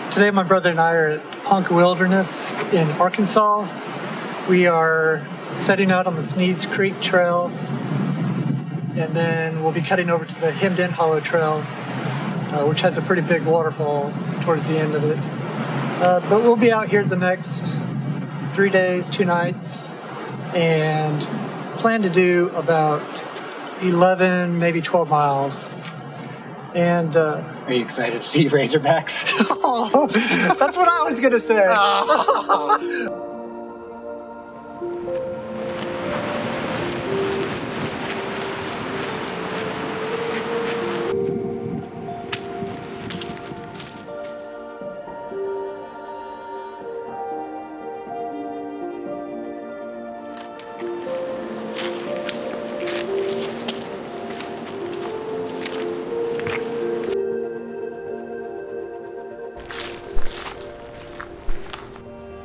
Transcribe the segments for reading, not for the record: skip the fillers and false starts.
Today my brother and I are at Ponca Wilderness in Arkansas. We are setting out on the Sneeds Creek Trail, and then we'll be cutting over to the Hemmed In Hollow Trail, which has a pretty big waterfall towards the end of it. But we'll be out here the next 3 days, 2 nights, and plan to do about 11, maybe 12 miles. And are you excited to see Razorbacks? Oh, that's what I was gonna say.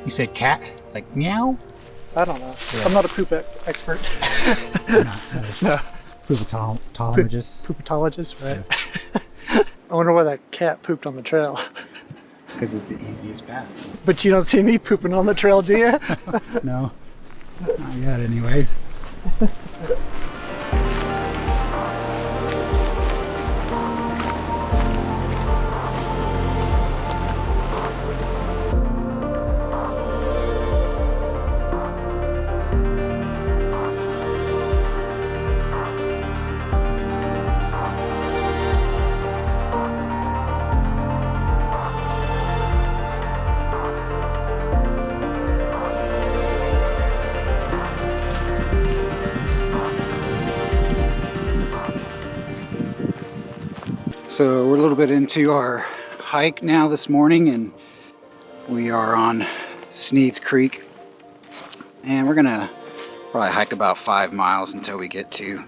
You said cat? Like meow? I don't know. Yeah. I'm not a poop expert. No. Poopatologist. Poopatologist, right? Yeah. I wonder why that cat pooped on the trail. Because it's the easiest path. But you don't see me pooping on the trail, do you? No. Not yet, anyways. So we're a little bit into our hike now this morning, and we are on Sneeds Creek, and we're gonna probably hike about 5 miles until we get to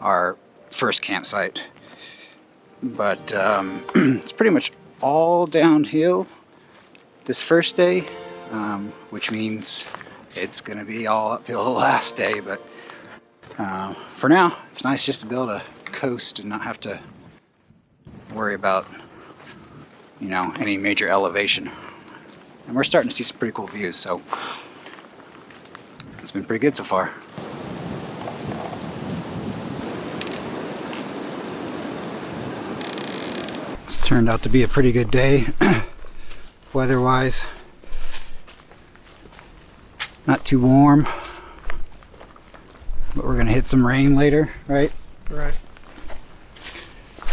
our first campsite. But it's pretty much all downhill this first day, which means it's gonna be all uphill the last day. But for now, it's nice just to be able to coast and not have to worry about, you know, any major elevation. And we're starting to see some pretty cool views, so it's been pretty good so far. It's turned out to be a pretty good day weather-wise. Not too warm, but we're gonna hit some rain later, right? Right.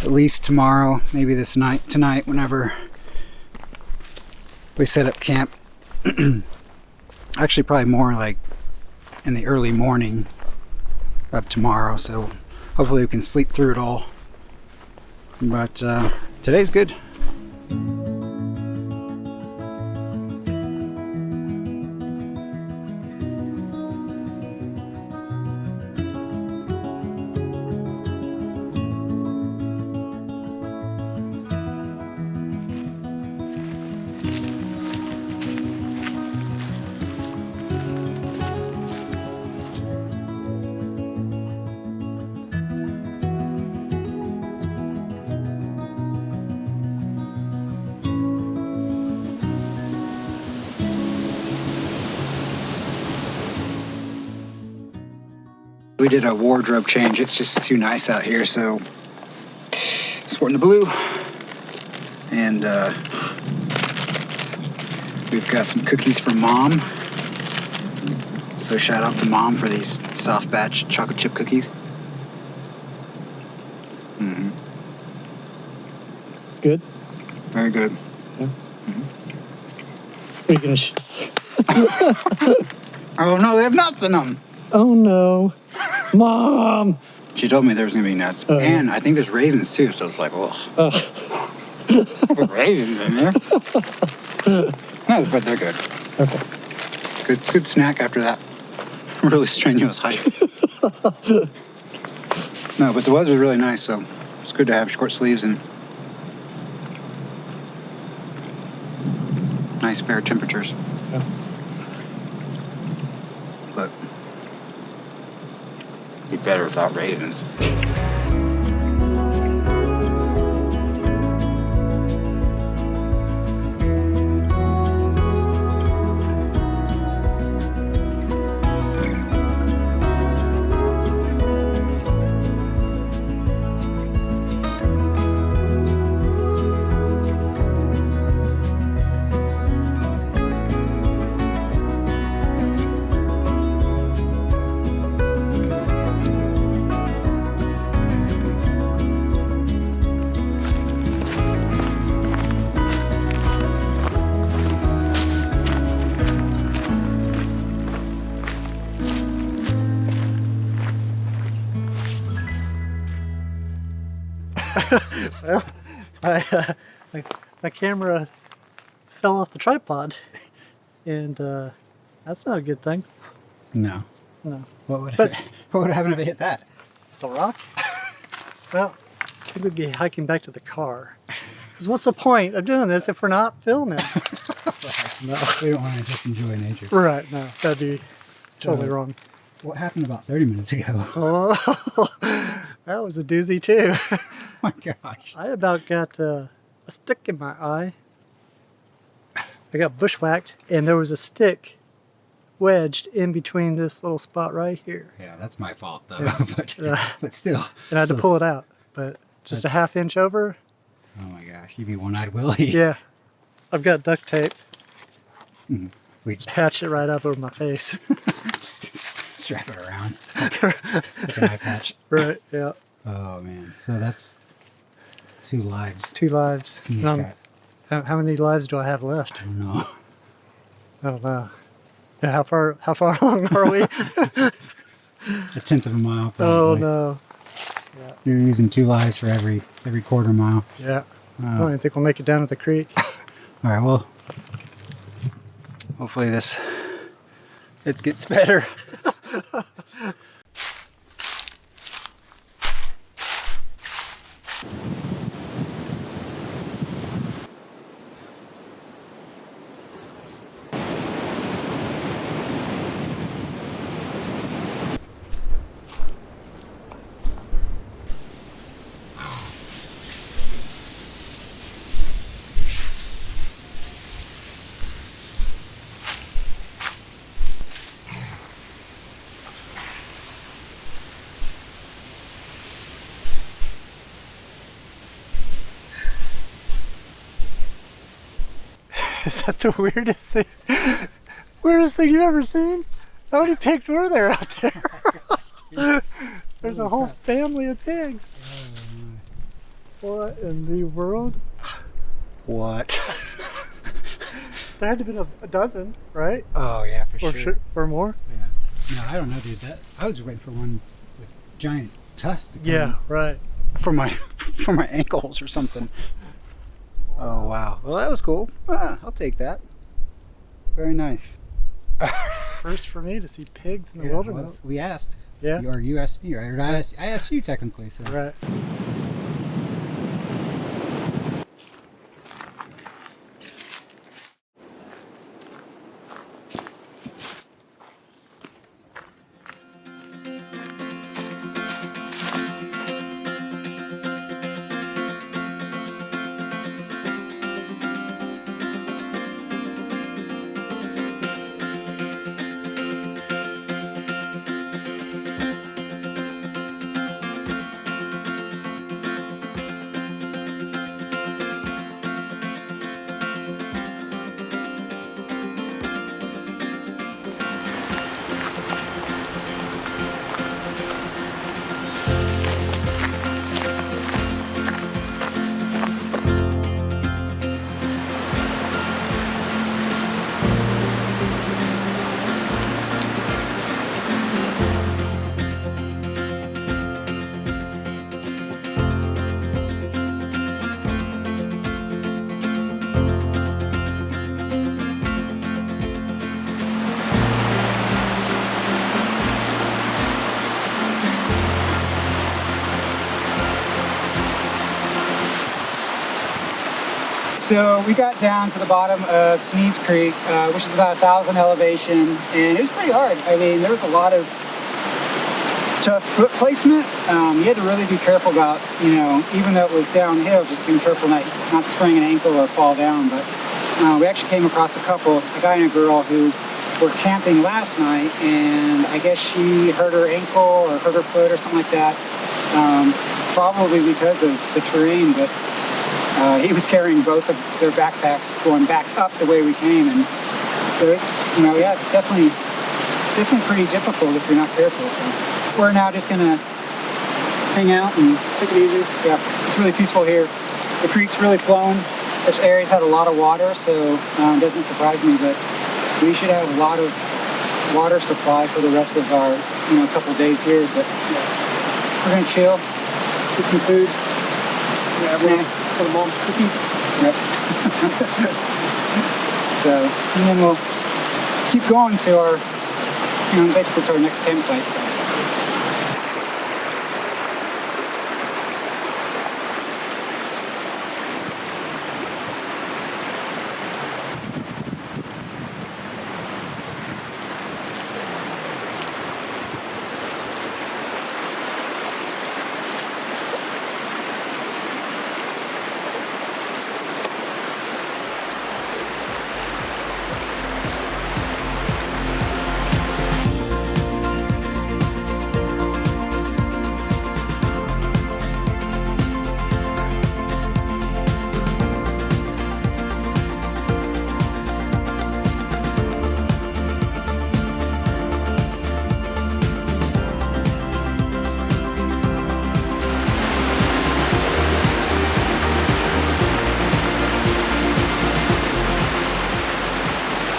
At least tomorrow, maybe tonight, whenever we set up camp. Actually, probably more like in the early morning of tomorrow, so hopefully we can sleep through it all. But today's good. We did a wardrobe change. It's just too nice out here, so sporting the blue. And we've got some cookies from Mom. So shout out to Mom for these soft batch chocolate chip cookies. Good? Very good. Yeah. Are you going to... Oh no, they have nuts in them. Oh no. Mom! She told me there was gonna be nuts, and I think there's raisins too. So it's like, oh, raisins in there. No, but they're good. Okay. Good snack after that really strenuous hike. No, but the weather's really nice, so it's good to have short sleeves and nice fair temperatures. Yeah. But it'd be better without raisins. Well, my camera fell off the tripod, and that's not a good thing. No. No. What would happen if it hit that? It's a rock? Well, I think we'd be hiking back to the car. Because what's the point of doing this if we're not filming? No, we don't want to just enjoy nature. Right, no, that'd be totally wrong. What happened about 30 minutes ago? Oh, that was a doozy too. Oh my gosh. I about got a stick in my eye. I got bushwhacked, and there was a stick wedged in between this little spot right here. Yeah, that's my fault though. Yeah. but still. And I had to pull it out, but just a half inch over. Oh my gosh, you'd be one-eyed Willie. Yeah, I've got duct tape. We Just patch it right up over my face. strap it around like an eye patch. Right, yeah. Oh man, so that's 2 lives. 2 lives. Okay. How many lives do I have left? I don't know. I don't know. Yeah, how far along are we? 1/10 of a mile probably. Oh no. Yeah. You're using 2 lives for every quarter mile. Yeah. I don't even think we'll make it down to the creek. All right, well, hopefully it gets better. Is that the weirdest thing? Weirdest thing you've ever seen? How many pigs were there out there? There's a whole family of pigs. What in the world? What? There had to have been a dozen, right? Oh yeah, for sure. Or more? Yeah. No, I don't know, dude. I was waiting for one with giant tusks to come Yeah, right. for my ankles or something. Oh wow. Well, that was cool. I'll take that. Very nice. First for me to see pigs in the Yeah, wilderness. well, we asked. Yeah. Or you asked me, right? Or I asked you technically. So. Right. So we got down to the bottom of Sneeds Creek, which is about 1,000 elevation, and it was pretty hard. I mean, there was a lot of tough foot placement. You had to really be careful about, you know, even though it was downhill, just being careful not to sprain an ankle or fall down. But we actually came across a couple, a guy and a girl who were camping last night, and I guess she hurt her ankle or hurt her foot or something like that, probably because of the terrain. But he was carrying both of their backpacks going back up the way we came, and so it's, you know, yeah, it's definitely pretty difficult if you're not careful. So we're now just gonna hang out and take it easy. Yeah, it's really peaceful here. The creek's really flowing. This area's had a lot of water, so it doesn't surprise me, but we should have a lot of water supply for the rest of our, you know, couple days here. But yeah, we're gonna chill, get some food. Yeah, everyone for the mom's cookies. Yep. So, and then we'll keep going to our, you know, basically to our next campsite. So.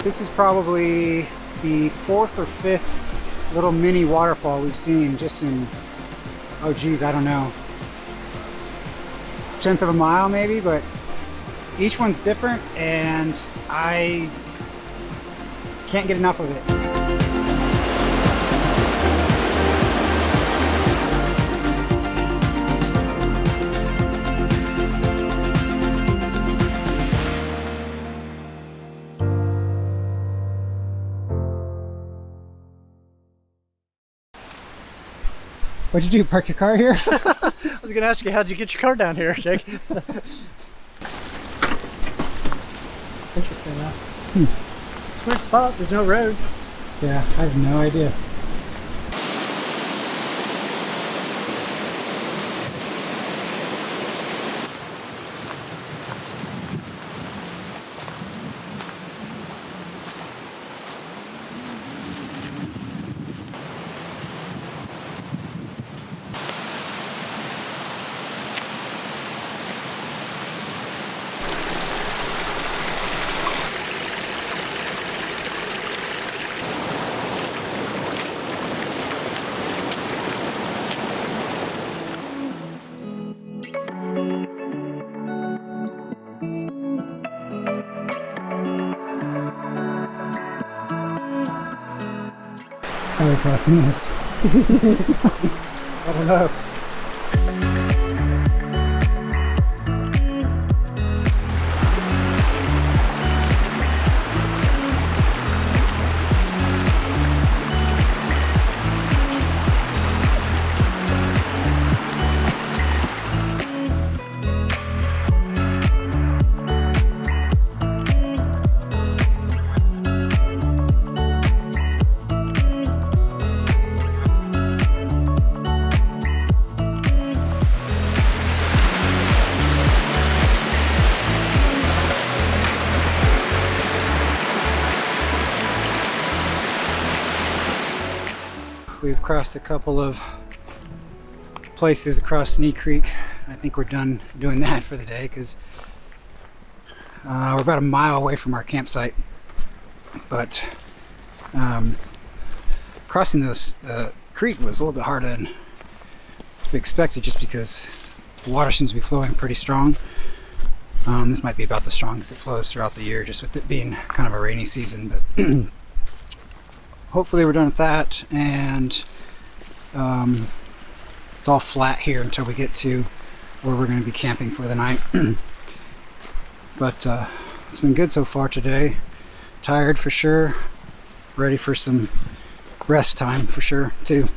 This is probably the 4th or 5th little mini waterfall we've seen just in, oh geez, I don't know, 1/10 of a mile maybe, but each one's different and I can't get enough of it. What'd you do, park your car here? I was gonna ask you, how'd you get your car down here, Jake? Interesting, huh? It's a weird spot, there's no roads. Yeah, I have no idea. How are we crossing this? I don't know. We've crossed a couple of places across Sneeds Creek. I think we're done doing that for the day because we're about a mile away from our campsite. But crossing this creek was a little bit harder than we expected just because the water seems to be flowing pretty strong. This might be about the strongest it flows throughout the year, just with it being kind of a rainy season. But hopefully we're done with that, and it's all flat here until we get to where we're going to be camping for the night. But it's been good so far today. Tired for sure. Ready for some rest time for sure too.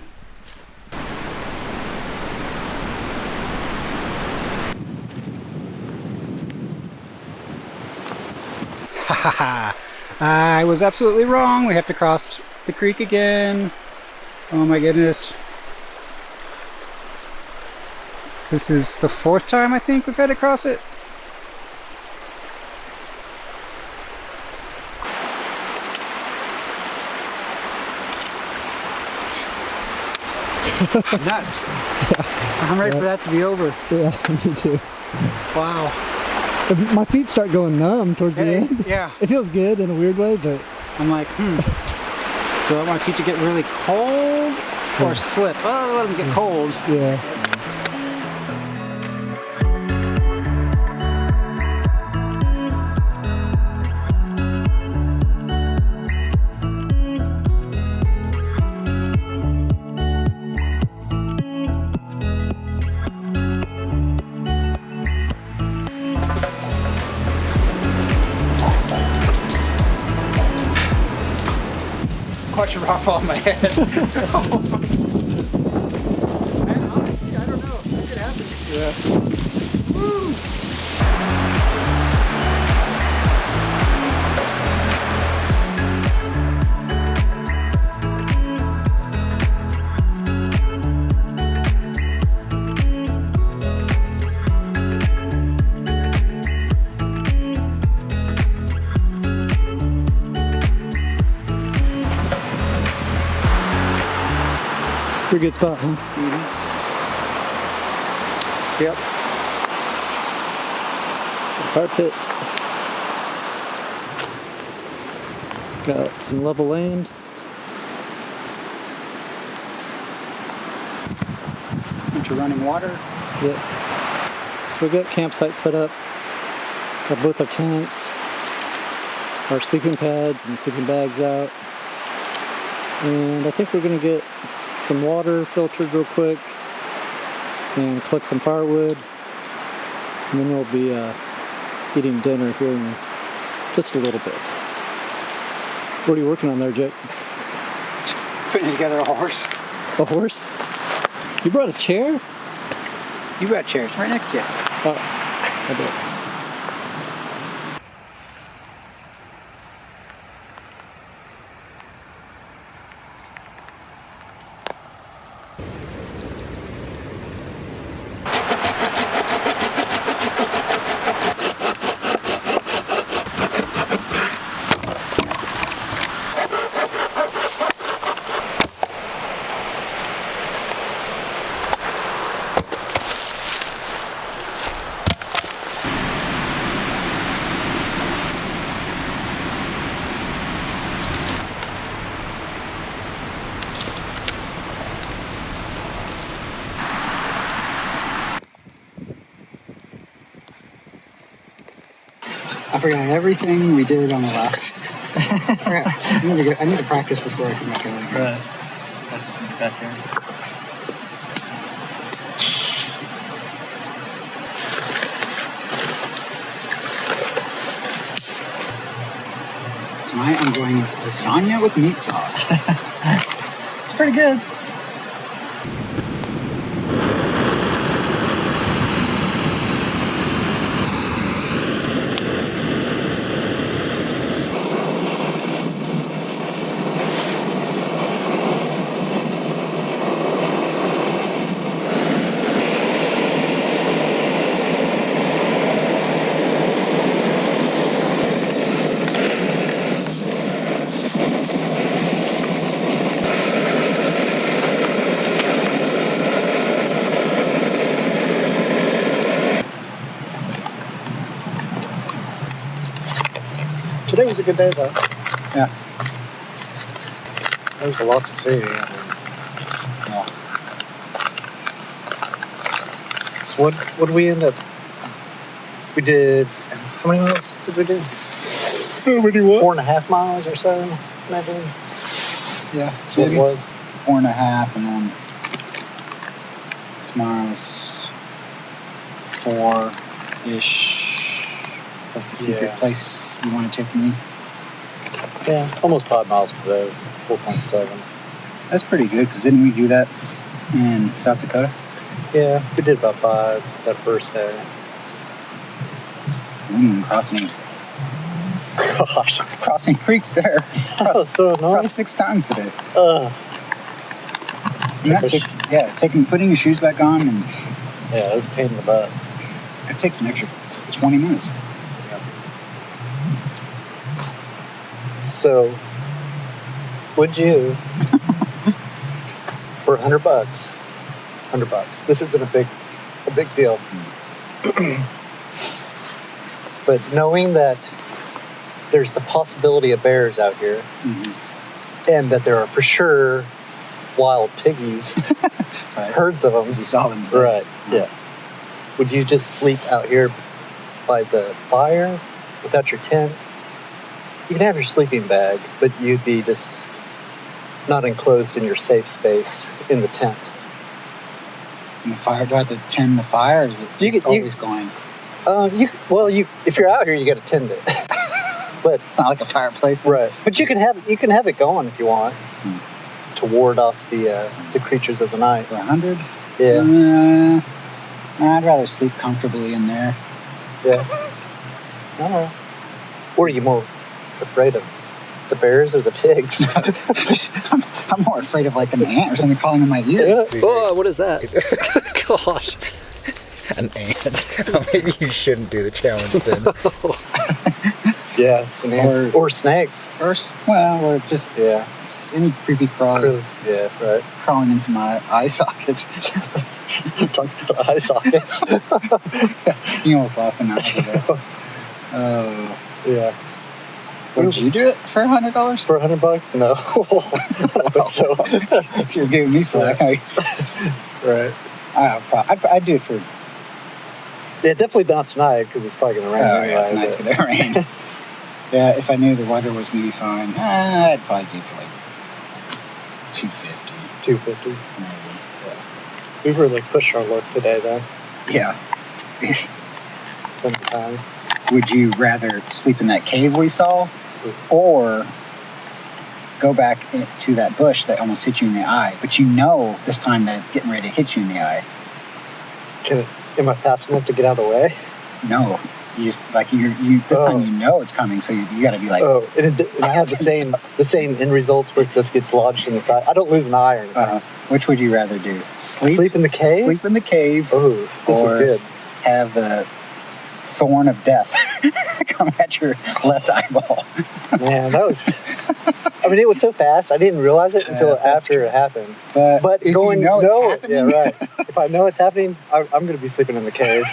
I was absolutely wrong. We have to cross the creek again. Oh my goodness. This is the 4th time I think we've had to cross it. Nuts. I'm ready for that to be over. Yeah, me too. Wow. My feet start going numb towards the end. Yeah. It feels good in a weird way, but I'm like, do I want my feet to get really cold or slip? Oh, let them get cold. yeah. Watch a rock fall on my head. Man, honestly, I don't know. It could happen. Yeah. Woo! Pretty good spot, huh? Mm-hmm. Yep. Fire pit. Got some level land. Into running water. Yep. So we got campsite set up. Got both our tents, our sleeping pads and sleeping bags out. And I think we're gonna get some water filtered real quick and collect some firewood. And then we'll be eating dinner here in just a little bit. What are you working on there, Jake? Putting together a horse. A horse? You brought a chair? You got chairs right next to you. Oh, I did. I forgot everything we did on the last. I need to practice before I come back out here. Right. Practice in the backyard. Tonight I'm going with lasagna with meat sauce. It's pretty good. Today was a good day, though. Yeah. There's a lot to see. Yeah. So what did we end up? We did, how many miles did we do? How many what? 4.5 miles or so, maybe. Yeah. That's what it was. 4.5, and then tomorrow's 4-ish. Plus the secret Yeah. place you want to take me. Yeah, almost 5 miles per day, 4.7. That's pretty good, because didn't we do that in South Dakota? Yeah, we did about 5 that first day. We didn't even cross any Gosh, crossing creeks there. that was so annoying. Crossed 6 times today. Putting your shoes back on, and Yeah, it was a pain in the butt. it takes an extra 20 minutes. So, would you, for $100, $100? This isn't a big deal. But knowing that there's the possibility of bears out here, and that there are for sure wild piggies, Right. herds of them. Because we saw them today. Right. Yeah. Would you just sleep out here by the fire without your tent? You can have your sleeping bag, but you'd be just not enclosed in your safe space in the tent. And the fire, do I have to tend the fire, or is it just always going? If you're out here, you got to tend it. But It's not like a fireplace. Then? right. But you can have it going if you want to ward off the creatures of the night. For 100? Yeah. I'd rather sleep comfortably in there. Yeah. All right. What are you more afraid of? The bears or the pigs? I'm more afraid of like an ant or something calling in my ear. Oh, what is that? Gosh. An ant. Oh, maybe you shouldn't do the challenge then. Yeah. Or snakes. Or just Yeah. any creepy crawler Yeah, right. crawling into my eye socket. Talk about eye sockets. You almost lost an eye today. Oh. Yeah. Would you do it for $100? For $100? No. I don't think so. If you're giving me slack, Right. I'd do it for. Yeah, definitely not tonight because it's probably going to rain. Oh, anyway, yeah, tonight's but- going to rain. Yeah, if I knew the weather was going to be fine, I'd probably do it for like 250 250. maybe. We've really pushed our luck today, though. Yeah. Sometimes. Would you rather sleep in that cave we saw, or go back to that bush that almost hit you in the eye, but you know this time that it's getting ready to hit you in the eye? Am I fast enough to get out of the way? No. You just like this time you know it's coming, so you got to be like. Oh, and I have the same end results where it just gets lodged in the side. I don't lose an eye or anything. Which would you rather do? Sleep in the cave? Sleep in the cave. Oh, this or is good. Have the thorn of death come at your left eyeball. Man, that was. I mean, it was so fast. I didn't realize it until that's after true. it happened. But if going, you know it's happening, yeah, right. If I know it's happening, I'm going to be sleeping in the cave.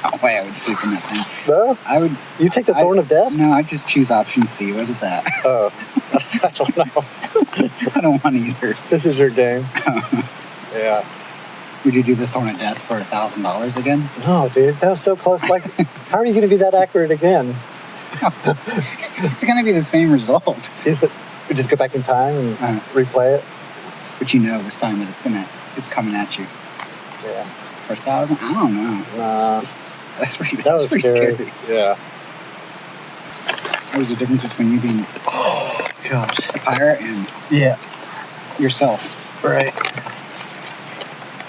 no way I would sleep in that thing. No, I would. you take the thorn of death. No, I'd just choose option C. What is that? Oh, I don't know. I don't want either. This is your game. Yeah. Would you do the thorn of death for $1,000 again? No, dude, that was so close. Like, how are you going to be that accurate again? It's going to be the same result. We just go back in time and replay it. But you know this time that it's coming at you. Yeah. For 1,000? I don't know. Nah. That's pretty Pretty scary. Yeah. What was the difference between you being Gosh. a pirate and yourself? Right.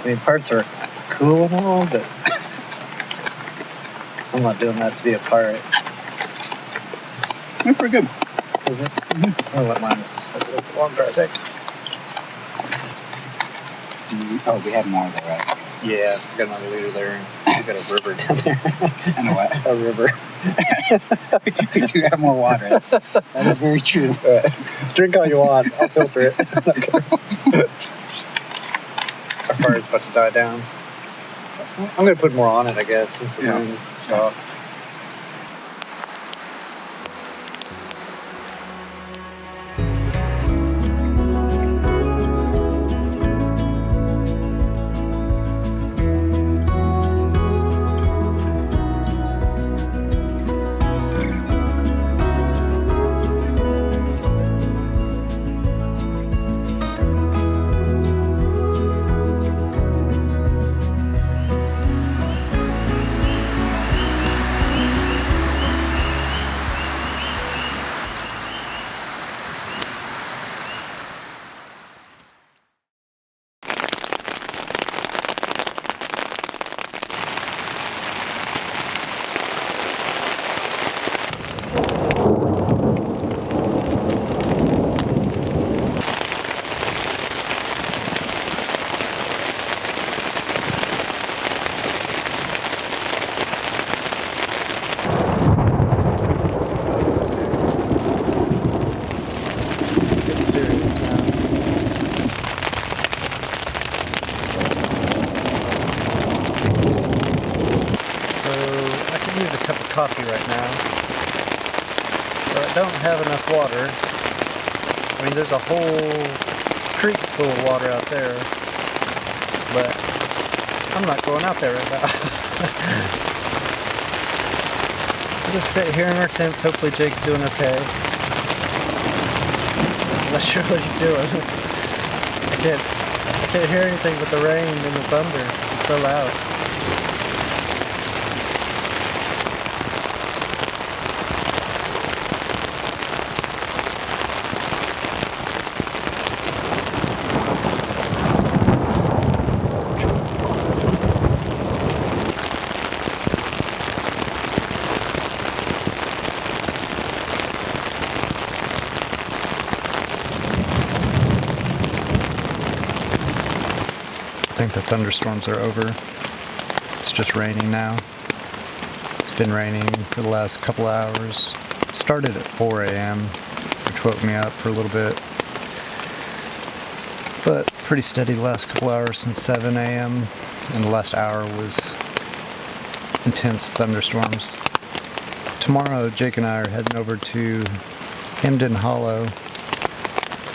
I mean, parts are cool and all, but I'm not doing that to be a pirate. They're pretty good. Is it? Mm-hmm. I'll let mine sit a little longer, I think. We have more there, right? Yeah, I got another liter there. And we got a river down there. And a what? A river. We do have more water. That is very true. Drink all you want. I'll filter it. Our fire's about to die down. I'm going to put more on it, I guess, since the wind stopped. coffee right now. But I don't have enough water. I mean, there's a whole creek full of water out there, but I'm not going out there right now. We'll just sit here in our tents. Hopefully Jake's doing okay. I'm not sure what he's doing. I can't hear anything but the rain and the thunder. It's so loud. I think the thunderstorms are over. It's just raining now. It's been raining for the last couple hours. Started at 4 a.m., which woke me up for a little bit. But pretty steady the last couple hours since 7 a.m. And the last hour was intense thunderstorms. Tomorrow, Jake and I are heading over to Hamden Hollow,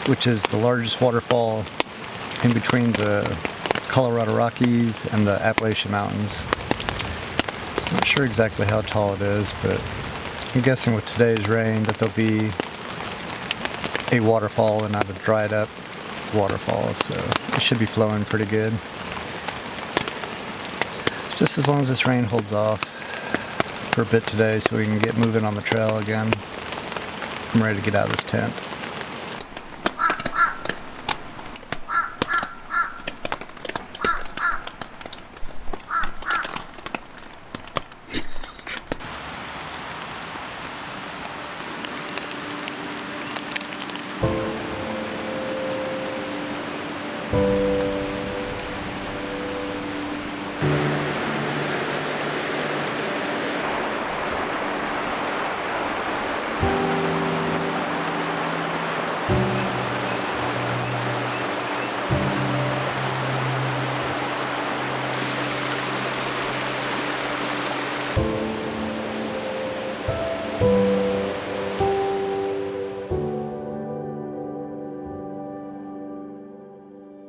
which is the largest waterfall in between the Colorado Rockies and the Appalachian Mountains. Not sure exactly how tall it is, but I'm guessing with today's rain that there'll be a waterfall and not a dried up waterfall, so it should be flowing pretty good. Just as long as this rain holds off for a bit today so we can get moving on the trail again. I'm ready to get out of this tent.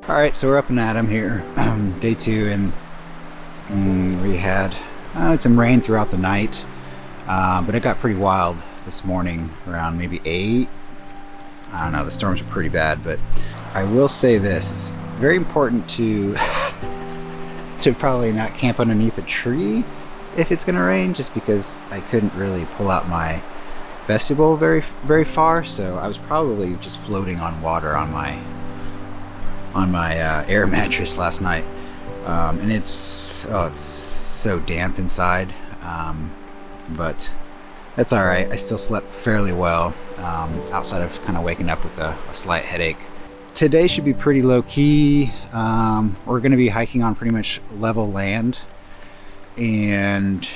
Alright, so we're up and at 'em here. Day 2, and we had some rain throughout the night, but it got pretty wild this morning around maybe 8. I don't know, the storms are pretty bad, but I will say this, it's very important to probably not camp underneath a tree if it's gonna rain, just because I couldn't really pull out my vestibule very far, so I was probably just floating on water on my air mattress last night, and it's so damp inside, but that's all right. I still slept fairly well, outside of kind of waking up with a slight headache. Today should be pretty low key. We're going to be hiking on pretty much level land, and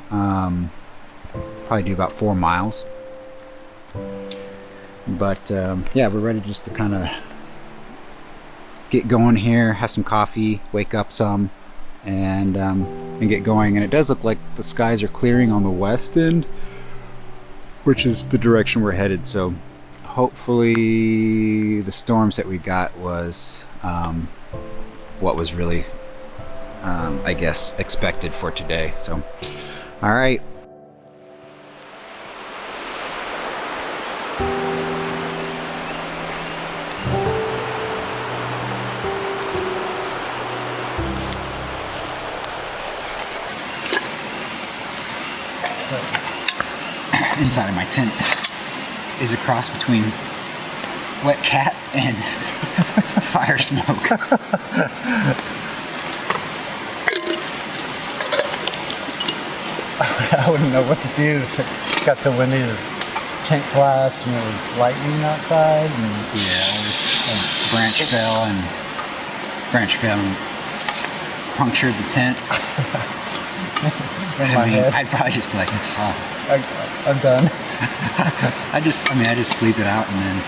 probably do about 4 miles, but yeah, we're ready just to kind of get going here, have some coffee, wake up some, and get going. And it does look like the skies are clearing on the west end, which is the direction we're headed. So hopefully the storms that we got was what was really, I guess, expected for today. So, all right. Inside of my tent is a cross between wet cat and fire smoke. I wouldn't know what to do. It got so windy, the tent collapsed, and it was lightning outside, and A branch fell and punctured the tent. in my head. I'd probably just be like, oh. I'm done. I just sleep it out and then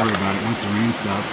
worry about it once the rain stops.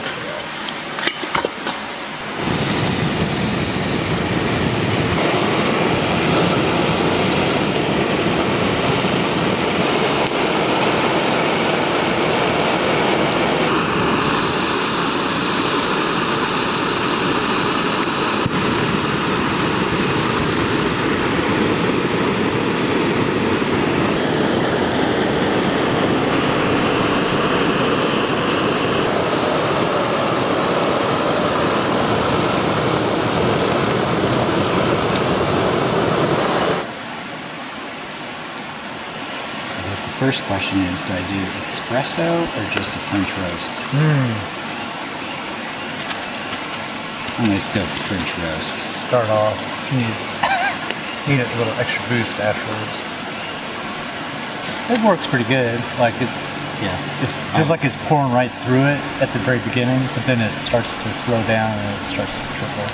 first question is, do I do espresso or just a French roast? I'm gonna just go French roast. Start off. Need a little extra boost afterwards. It works pretty good. Like it feels like it's pouring right through it at the very beginning, but then it starts to slow down and it starts to trickle.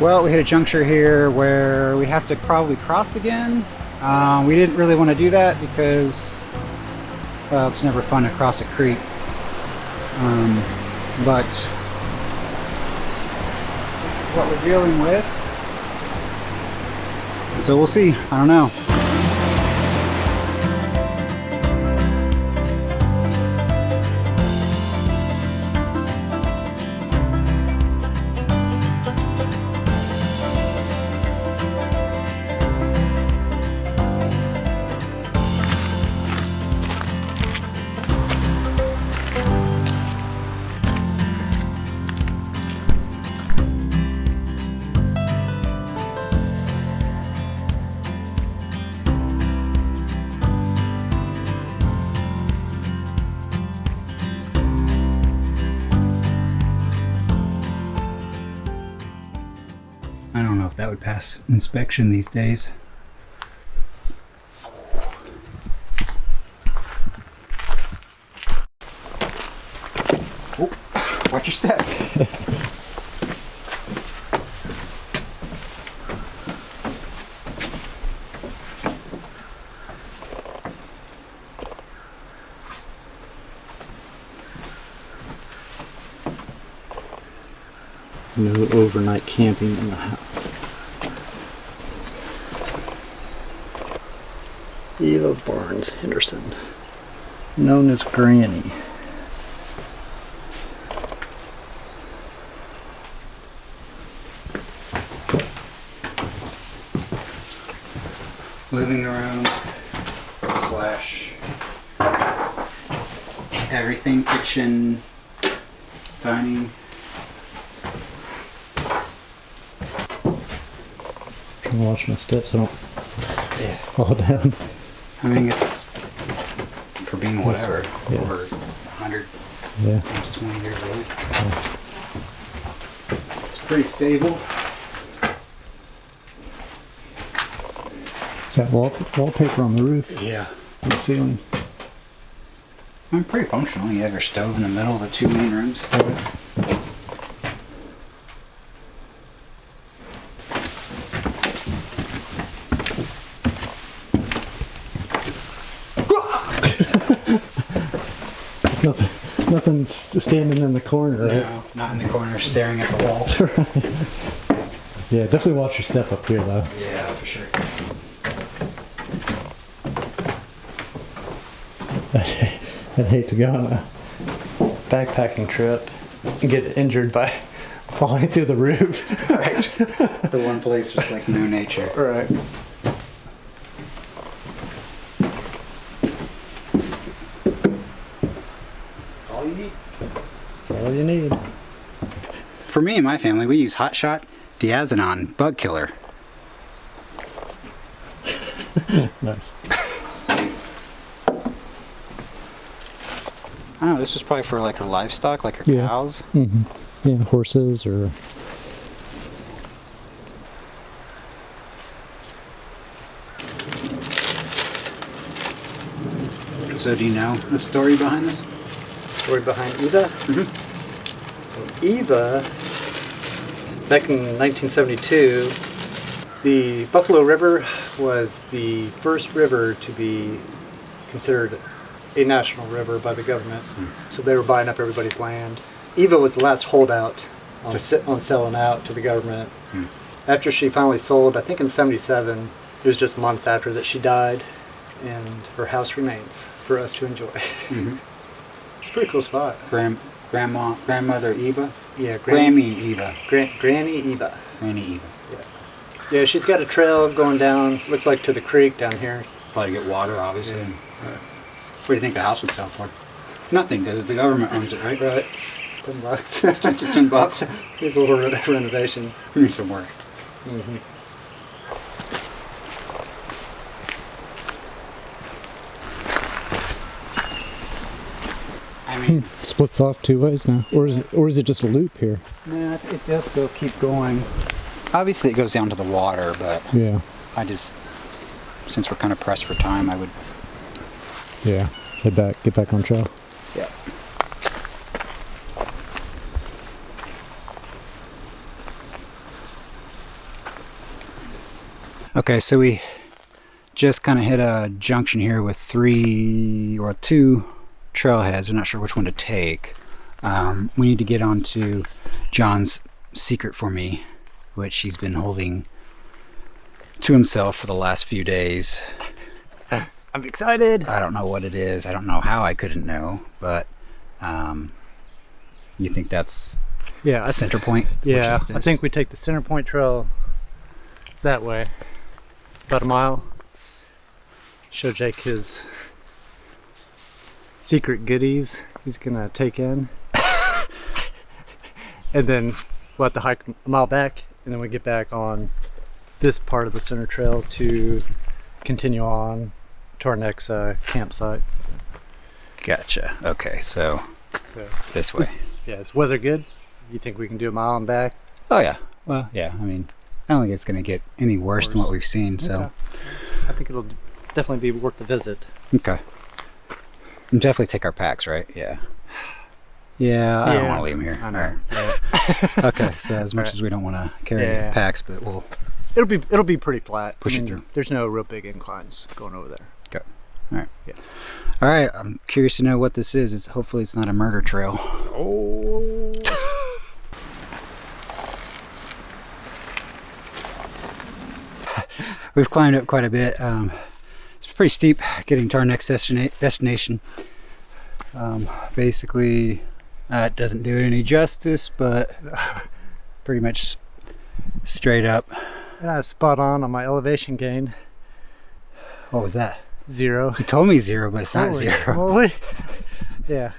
Well, we hit a juncture here where we have to probably cross again. We didn't really want to do that because, well, it's never fun to cross a creek. But this is what we're dealing with. So we'll see. I don't know. I don't know if that would pass inspection these days. Oh, watch your step. No overnight camping in the house. Eva Barnes Henderson, known as Granny. Living room slash everything, kitchen, dining. Trying to watch my steps so I don't fall down. I mean, it's for being whatever, Yeah. over 100, Yeah. almost 20 years old. It's pretty stable. Is that wallpaper on the roof? Yeah. On the ceiling? I mean, pretty functional. You have your stove in the middle of the two main rooms. There's nothing standing in the corner, right? No, not in the corner staring at the wall. Yeah, definitely watch your step up here though. Yeah, for sure. I'd hate to go on a backpacking trip and get injured by falling through the roof. Right. The one place just like no nature. Right. All you need. That's all you need. For me and my family, we use Hot Shot Diazinon bug killer. Nice. I don't know, this was probably for like her livestock, like her Yeah. cows. Mm-hmm. Yeah, horses or... So do you know the story behind this? Story behind Eva? Eva, back in 1972, the Buffalo River was the first river to be considered a national river by the government. So they were buying up everybody's land. Eva was the last holdout to sit on selling out to the government. After she finally sold, I think in 77, it was just months after that she died, and her house remains for us to enjoy. It's a pretty cool spot. Grandmother Eva? Yeah, Grammy Eva. Granny Eva. Granny Eva. Yeah, she's got a trail going down, looks like to the creek down here. Probably to get water, obviously. Yeah. What do you think the house would sell for? Nothing, because the government owns it, right? Right. $10. $10. Needs a little renovation. Needs some work. I mean, Splits off two ways now, or is it just a loop here? nah, it does still keep going. Obviously, it goes down to the water, but Yeah, I just, since we're kind of pressed for time, I would. yeah. Get back on trail. Yeah. Okay, so we just kind of hit a junction here with two trailheads. I'm not sure which one to take. We need to get onto John's secret for me, which he's been holding to himself for the last few days. I'm excited. I don't know what it is. I don't know how I couldn't know, but you think that's Yeah, Centerpoint? yeah. Which is I this? think we take the Centerpoint Trail that way, about a mile. Show Jake his secret goodies he's gonna take in, and then we'll have to hike a mile back, and then we get back on this part of the Center Trail to continue on to our next campsite. Gotcha. Okay, so So this way. yeah, is weather good? You think we can do a mile and back? Oh yeah. Well, yeah. I mean, I don't think it's gonna get any worse than what we've seen. So, Okay. I think it'll definitely be worth the visit. okay. And definitely take our packs, right? Yeah. Yeah. I don't want to leave them here. I know. All right. Yeah. Okay. So as much as we don't want to carry Yeah. packs, but we'll It'll be pretty flat. Push it through. There's no real big inclines going over there. go. All right. Yeah. All right. I'm curious to know what this is. Hopefully it's not a murder trail. Oh. We've climbed up quite a bit. It's pretty steep getting to our next destination. Basically, it doesn't do it any justice, but pretty much straight up. And I was spot on my elevation gain. What was that? 0. You told me 0, but it's not Holy 0. moly. Yeah.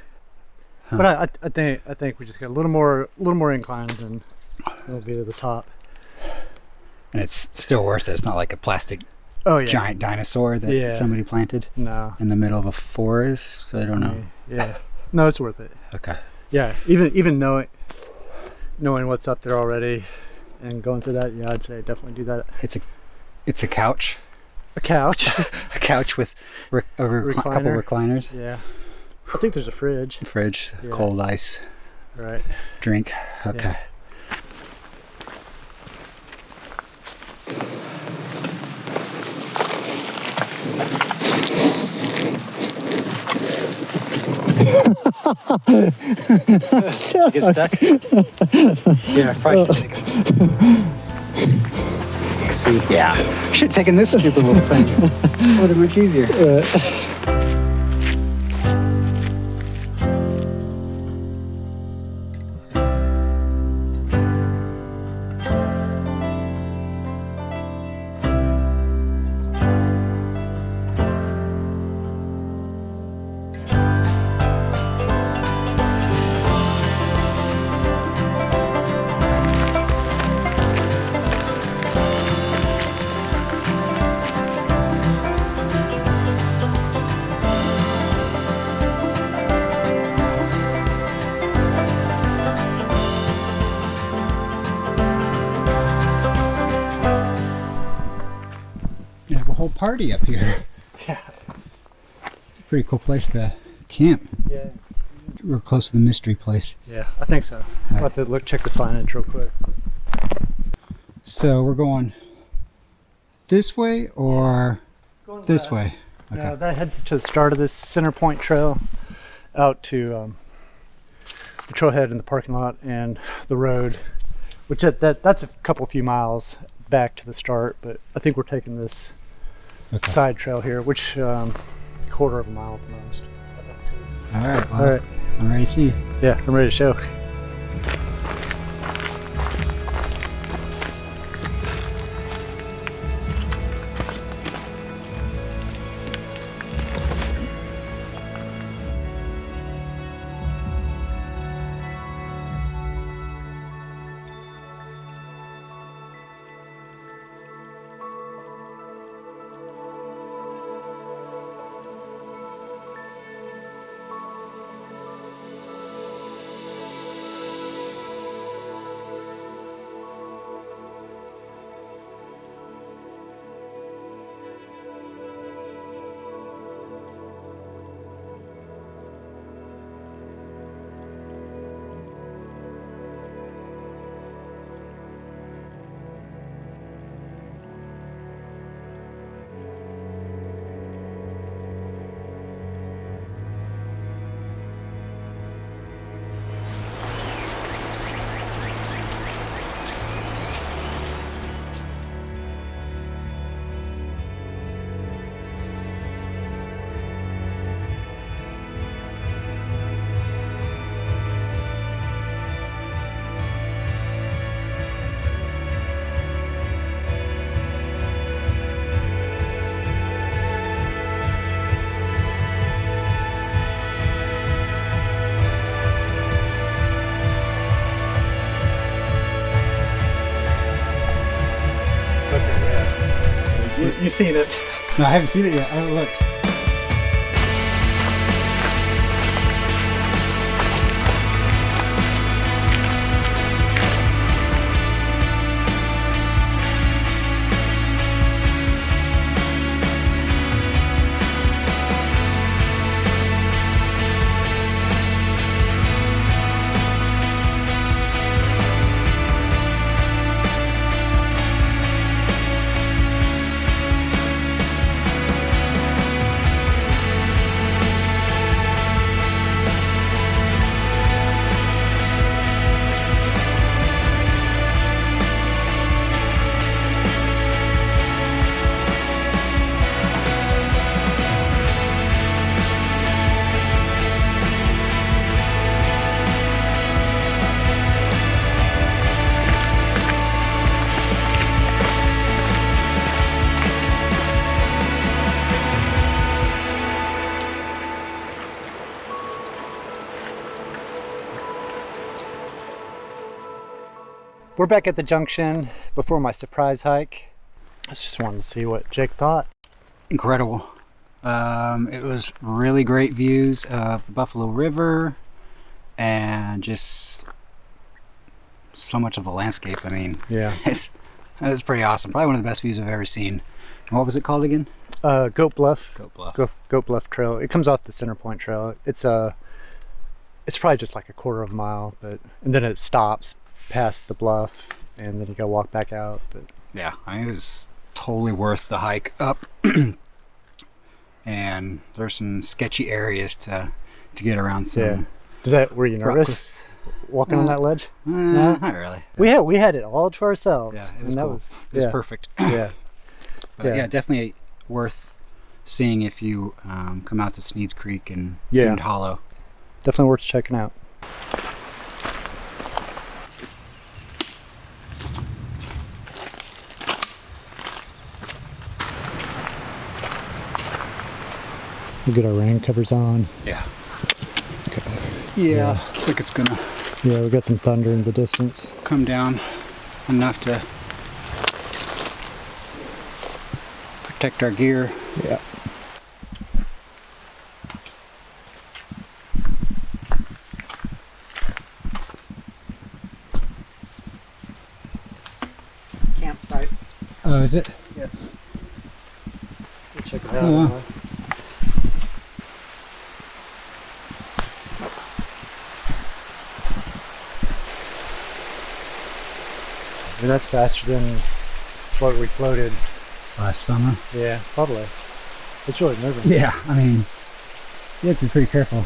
But I think we just got a little more inclines and we'll be to the top. And it's still worth it. It's not like a plastic Oh yeah. giant dinosaur that Yeah. somebody planted No. in the middle of a forest. I don't know. Yeah. No, it's worth it. Okay. Yeah. Even knowing what's up there already and going through that, yeah, I'd say definitely do that. It's a couch. A couch. A couch with a couple recliners. Yeah. I think there's a fridge. Fridge, Yeah. cold ice, Right. drink. Okay. Get stuck. Yeah, probably should take it. See, yeah. Should have taken this stupid little thing. Would have been much easier. You have a whole party up here. Yeah. It's a pretty cool place to camp. Yeah. We're close to the mystery place. Yeah, I think so. I'll have to look, check the signage real quick. So we're going this way or this way? Okay. No, that heads to the start of this Centerpoint Trail out to the trailhead in the parking lot and the road, which that's a few miles back to the start, but I think we're taking this side trail here, which quarter of a mile at the most. All right. Well, All right. I'm ready to see. Yeah, I'm ready to show. You've seen it. No, I haven't seen it yet. I haven't looked. We're back at the junction before my surprise hike. I just wanted to see what Jake thought. Incredible. It was really great views of the Buffalo River and just so much of the landscape. I mean, Yeah. it was pretty awesome. Probably one of the best views I've ever seen. And what was it called again? Goat Bluff. Goat Bluff. Goat Bluff Trail. It comes off the Centerpoint Trail. It's probably just like a quarter of a mile, and then it stops past the bluff, and then you gotta walk back out. But Yeah, I mean, it was totally worth the hike up. And there's some sketchy areas to get around. Some were you nervous walking on that ledge? No, not really. We had it all to ourselves. Yeah, it was and cool. It was perfect. Yeah. But yeah, definitely worth seeing if you come out to Sneeds Creek and Yeah. Doomed Hollow. Definitely worth checking out. We'll get our rain covers on. Yeah. Okay. Yeah, looks like it's gonna Yeah, we got some thunder in the distance. come down enough to protect our gear. Yeah. Campsite. Oh, is it? Yes. We'll check it Oh, wow. mean, that's faster than what we floated last summer. Yeah, probably. It's really moving. Yeah, I mean, you have to be pretty careful.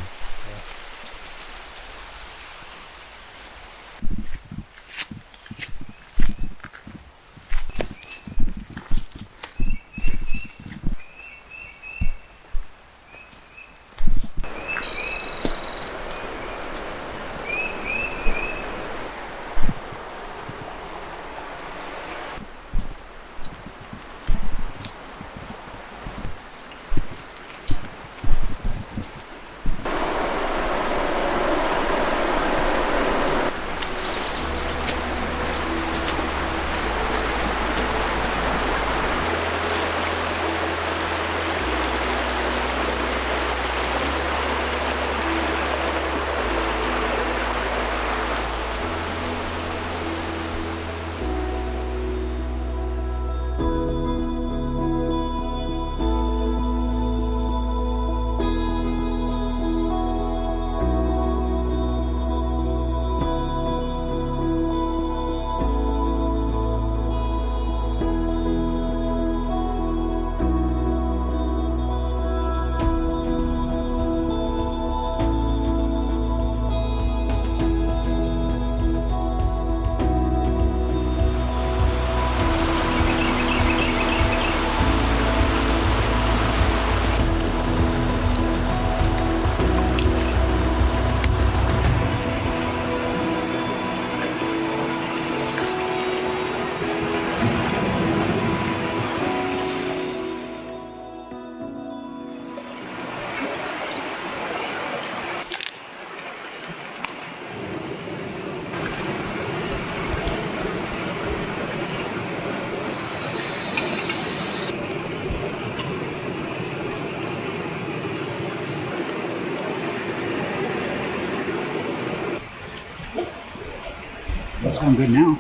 It's going good now.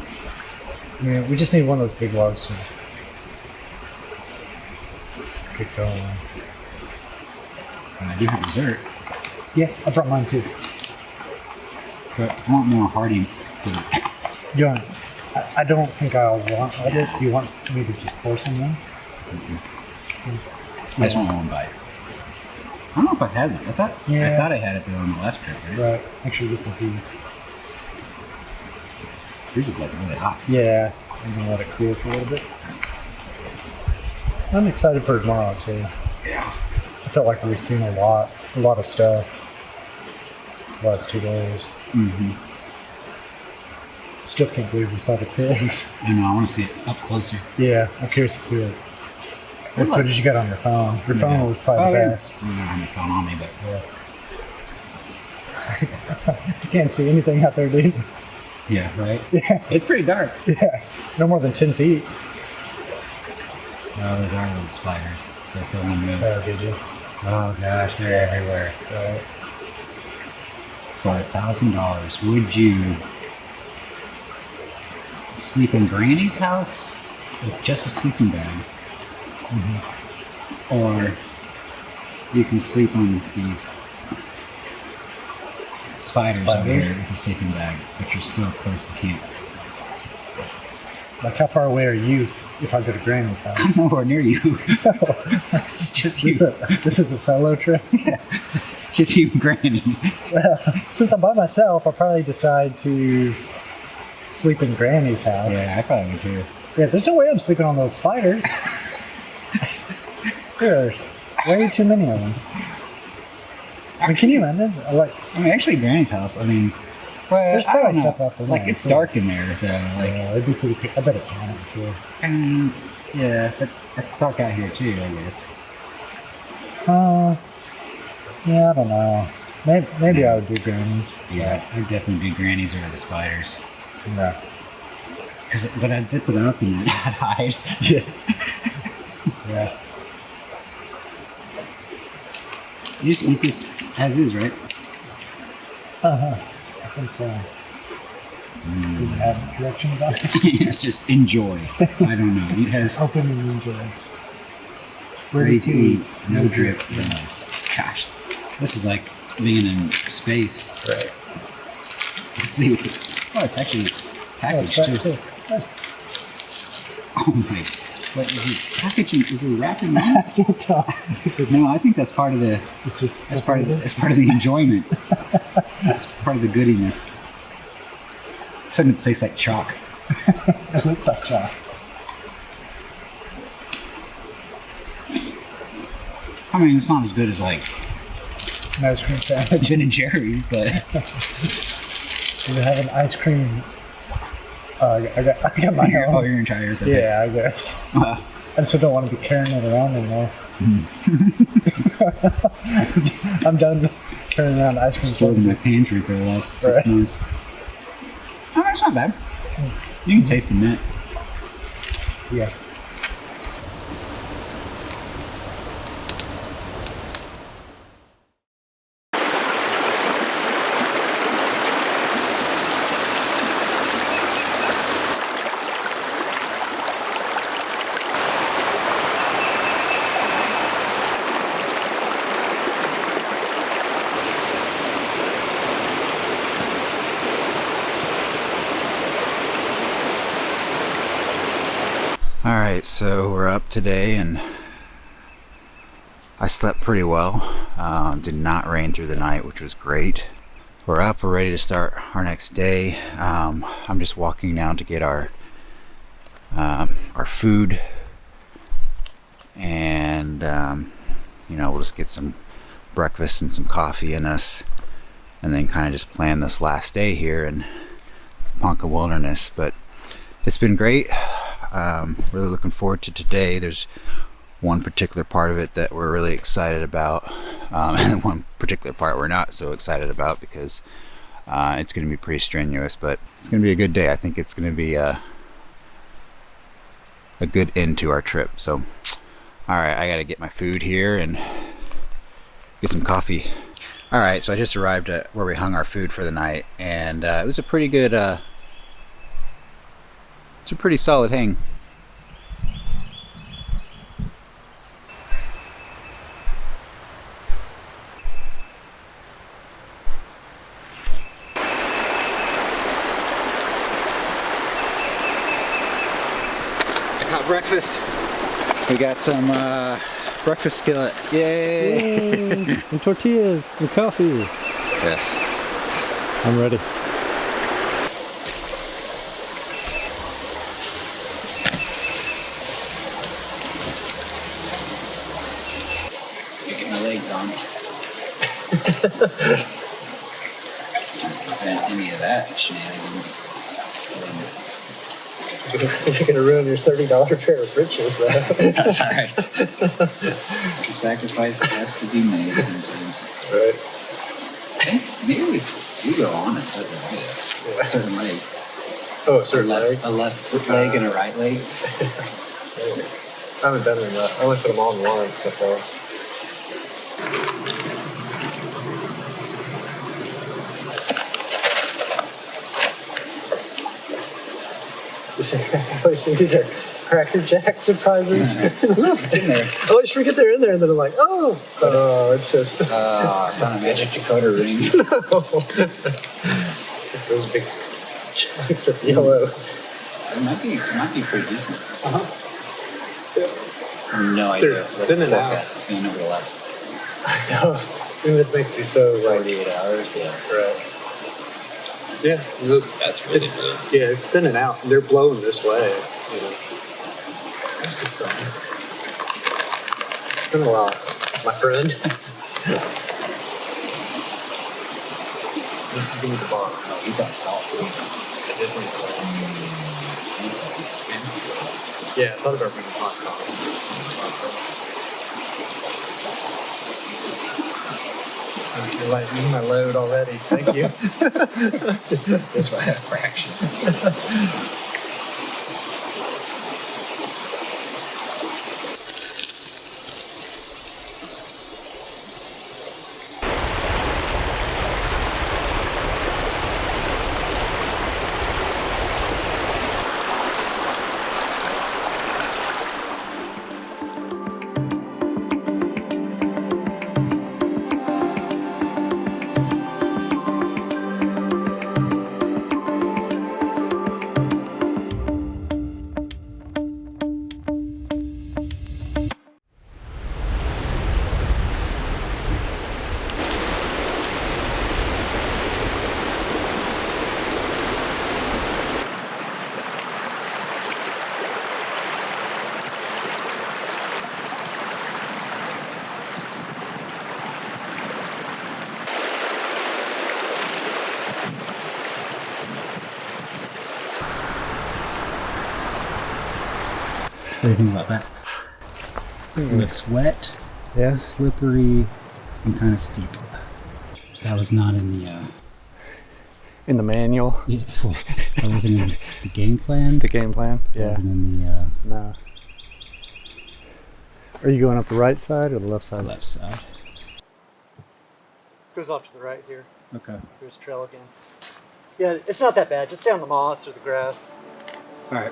Yeah, we just need one of those big logs to get going. I do have dessert, Yeah, I brought mine too. but I want more hearty food. You want, I don't think I'll want all this. Do you want me to just pour some in? I just want one bite. I don't know if I had this. I thought I had it though on the last trip, right? Right. Make sure you get some beef. Yours is like really hot. Yeah, I'm gonna let it cool for a little bit. I'm excited for tomorrow too. Yeah. I felt like we've seen a lot of stuff the last 2 days. Mm-hmm. Still can't believe we saw the pigs. I know. I want to see it up closer. Yeah, I'm curious to see what footage you got on your phone. Your phone was probably the best. I don't have my phone on me, but You can't see anything out there, dude. yeah, right. Yeah, It's pretty dark. yeah. No more than 10 feet. Oh, those are little spiders. So I saw one move. Oh, did you? Oh gosh, they're everywhere. Right. For $1,000, would you sleep in Granny's house with just a sleeping bag? Mm-hmm. Or you can sleep on these spiders over here with a sleeping bag, but you're still close to camp. Like, how far away are you if I go to Granny's house? I'm nowhere near you. It's just you. This is a solo trip? Just you and Granny. Well, since I'm by myself, I'll probably decide to sleep in Granny's house. Yeah, I probably would too. Yeah, there's no way I'm sleeping on those spiders. There are way too many of them. I mean, can you imagine? Actually, Granny's house, well, There's I probably don't know. stuff up in there, It's too. dark in there, though. Yeah, it'd be pretty cool. I bet it's haunted too. Yeah, it's dark out here too, I guess. Yeah, I don't know. Maybe I would do Granny's. Yeah, I'd definitely do Granny's over the spiders. Yeah. But I'd zip it up and I'd hide. Yeah. Yeah. You just eat this as is, right? I think so. Does it have directions on it? It's just enjoy. I don't know. It has Open and enjoy. ready to eat, no drip. Nice. Gosh, this is like being in space. Right. Let's see what it's packaged too. Too. Oh my! What is he packaging? Is he wrapping these? No, I think that's part of the. It's just That's part of the enjoyment. That's part of the goodiness. It tastes like chalk. It looks like chalk. I mean, it's not as good as like An ice cream sandwich. Ben and Jerry's, but Do you have an ice cream? I got my own. oh, you're in Chires. Okay. Yeah, I guess. I just don't want to be carrying it around anymore. I'm done carrying around ice cream. Stored in my pantry for the last 6 months. Oh, that's not bad. You can taste the mint. Yeah. Alright, so we're up today and I slept pretty well. Did not rain through the night, which was great. We're up, we're ready to start our next day. I'm just walking now to get our food, and you know, we'll just get some breakfast and some coffee in us, and then kind of just plan this last day here in Ponca Wilderness. But it's been great. Really looking forward to today. There's one particular part of it that we're really excited about, and one particular part we're not so excited about because it's going to be pretty strenuous, but it's going to be a good day. I think it's going to be a good end to our trip. So alright, I gotta get my food here and get some coffee. Alright, so I just arrived at where we hung our food for the night, and it was a pretty good it's a pretty solid hang. I got breakfast. We got some breakfast skillet. Yay! And tortillas and coffee. Yes. I'm ready. Get my legs on. Any of that shenanigans. You're gonna ruin your $30 pair of britches, though. That's alright. It's a sacrifice that has to be made sometimes. Right. Maybe we do go on a certain way. A certain leg. Oh, certainly. A left leg and a right leg. I haven't done it enough. I only put them on once so far. I always think these are Cracker Jack surprises. It's in there. I always forget they're in there, and then I'm like, oh, but it's just. It's not a magic decoder ring. Those big chunks of yellow. It might be pretty decent. Uh-huh. No idea They're what thin the and out. forecast has been over the last I know. And it makes me so like. 48 hours. Yeah. Right. Yeah, That's really good. Yeah, it's thinning out. They're blowing this way. You know. This is something. It's been a while, my friend. This is gonna be the bottom. Oh, he's got salt too. I did bring salt. Yeah, I thought about bringing hot sauce. Hot sauce. You're like eating my load already. Thank you. Just by a fraction. What do you think about that? It looks wet, Yeah. slippery, and kind of steep. That was not in the In the manual, yeah, well, that wasn't in the game plan. the game plan. That Yeah. wasn't in the No. Are you going up the right side or the left side? left side. Goes off to the right here. Okay. There's trail again. Yeah, it's not that bad. Just stay on the moss or the grass. All right.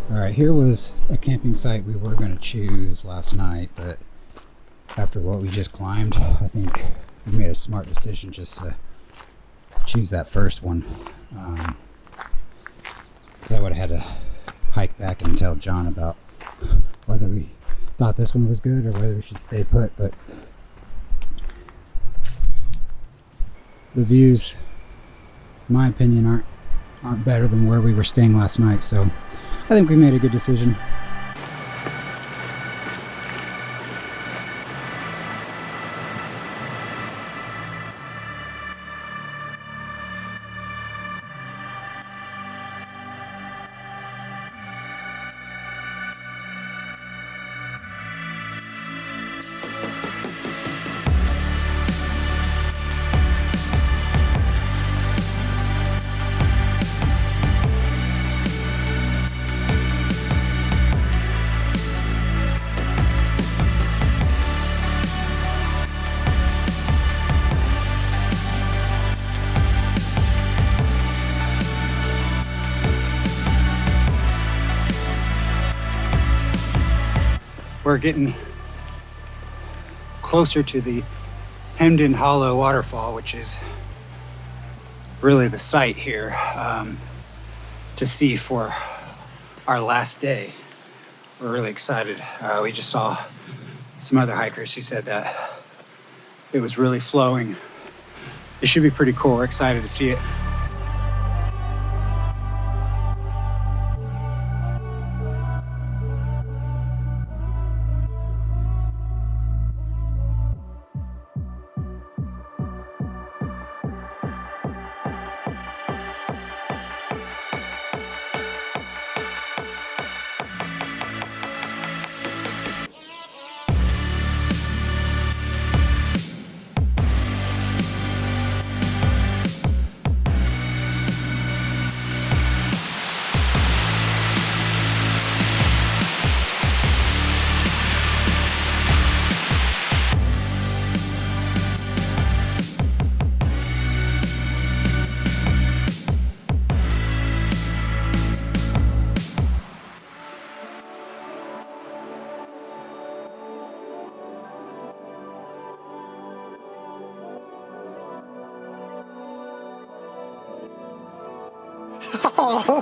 All right, here was a camping site we were going to choose last night, but after what we just climbed, I think we made a smart decision just to choose that first one. So I would have had to hike back and tell John about whether we thought this one was good or whether we should stay put, but the views, in my opinion, aren't better than where we were staying last night, so I think we made a good decision. We're getting closer to the Hemmed-In Hollow waterfall, which is really the site here to see for our last day. We're really excited. We just saw some other hikers who said that it was really flowing. It should be pretty cool. We're excited to see it. Oh,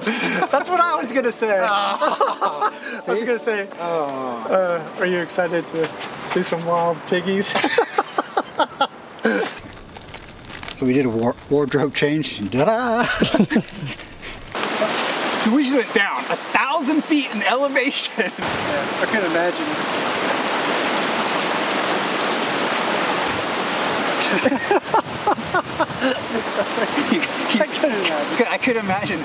that's what I was gonna say. I was gonna say, are you excited to see some wild piggies? So we did a wardrobe change. Ta-da! So we just went down 1,000 feet in elevation. Yeah, I couldn't imagine. I could imagine.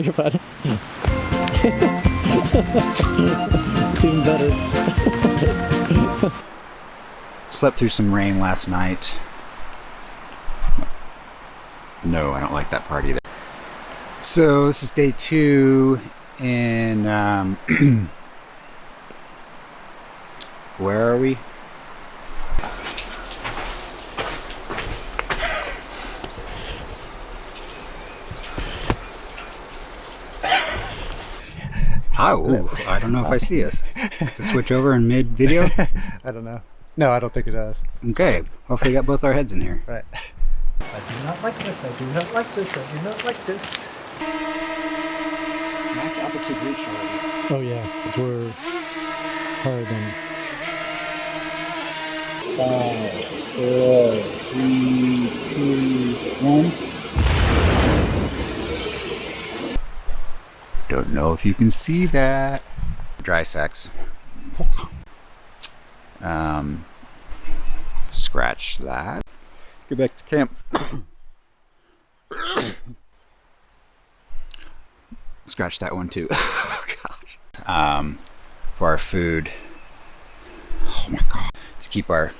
You're fine. It's even better. Slept through some rain last night. No, I don't like that part either. So this is day 2 and where are we? Oh, I don't know if I see us. Does it switch over in mid-video? I don't know. No, I don't think it does. Okay, hopefully we got both our heads in here. Right. I do not like this. I do not like this. I do not like this. Max altitude reach already. Oh yeah, because we're higher than. 5, 4, 3, 2, 1. Don't know if you can see that. Dry sex. Scratch that. Go back to camp. Scratch that one too. Oh gosh. For our food. Oh my god. To keep our